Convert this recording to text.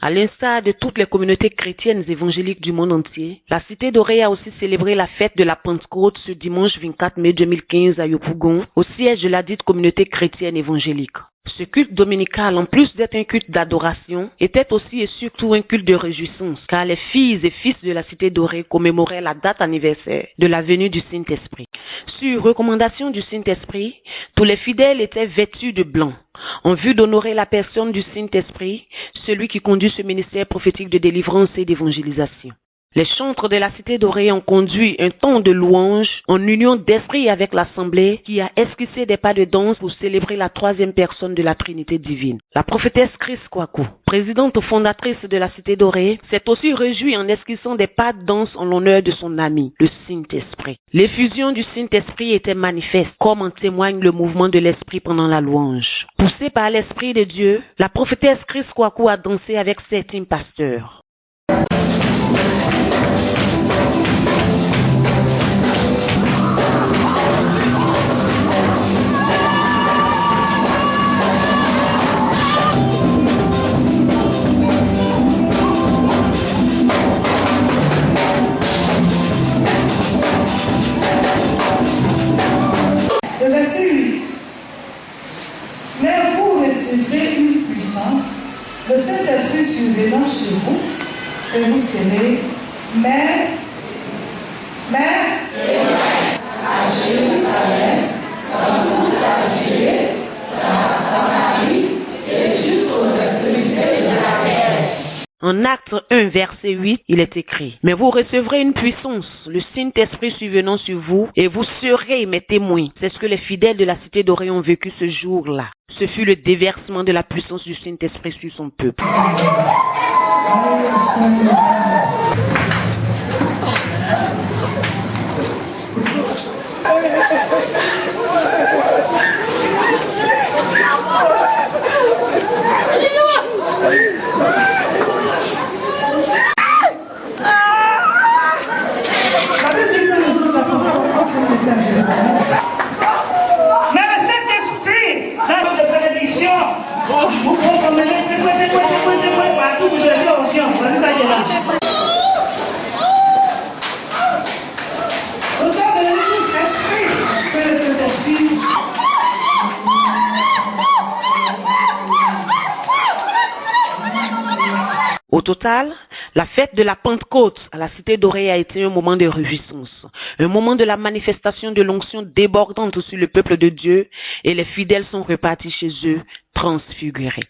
À l'instar de toutes les communautés chrétiennes évangéliques du monde entier, la Cité Dorée a aussi célébré la fête de la Pentecôte ce dimanche 24 mai 2015 à Yopougon, au siège de la dite communauté chrétienne évangélique. Ce culte dominical, en plus d'être un culte d'adoration, était aussi et surtout un culte de réjouissance, car les filles et fils de la Cité Dorée commémoraient la date anniversaire de la venue du Saint-Esprit. Sur recommandation du Saint-Esprit, tous les fidèles étaient vêtus de blanc, en vue d'honorer la personne du Saint-Esprit, celui qui conduit ce ministère prophétique de délivrance et d'évangélisation. Les chantres de la Cité Dorée ont conduit un temps de louange en union d'esprit avec l'Assemblée qui a esquissé des pas de danse pour célébrer la troisième personne de la Trinité divine. La prophétesse Chris Kwaku, présidente fondatrice de la Cité Dorée, s'est aussi réjouie en esquissant des pas de danse en l'honneur de son ami, le Saint-Esprit. L'effusion du Saint-Esprit était manifeste, comme en témoigne le mouvement de l'Esprit pendant la louange. Poussée par l'Esprit de Dieu, la prophétesse Chris Kwaku a dansé avec certains pasteurs. Le verset 8. Mais vous recevrez une puissance, le Saint-Esprit survenant sur vous, et vous serez mère à Jérusalem, dans toute la Judée, dans la Samarie, et jusqu'aux extrémités de la terre. En Actes 1, verset 8, il est écrit: mais vous recevrez une puissance, le Saint-Esprit survenant sur vous, et vous serez mes témoins. C'est ce que les fidèles de la Cité Dorée ont vécu ce jour-là. Ce fut le déversement de la puissance du Saint-Esprit sur son peuple. Mais le Saint-Esprit, dans votre bénédiction, vous promenez partout, vous êtes en onction. Vous ça qui est là. Nous sommes devenus tous esprits, que le Saint-Esprit. Au total, la fête de la Pentecôte à la Cité Dorée a été un moment de réjouissance, un moment de la manifestation de l'onction débordante sur le peuple de Dieu, et les fidèles sont repartis chez eux transfigurés.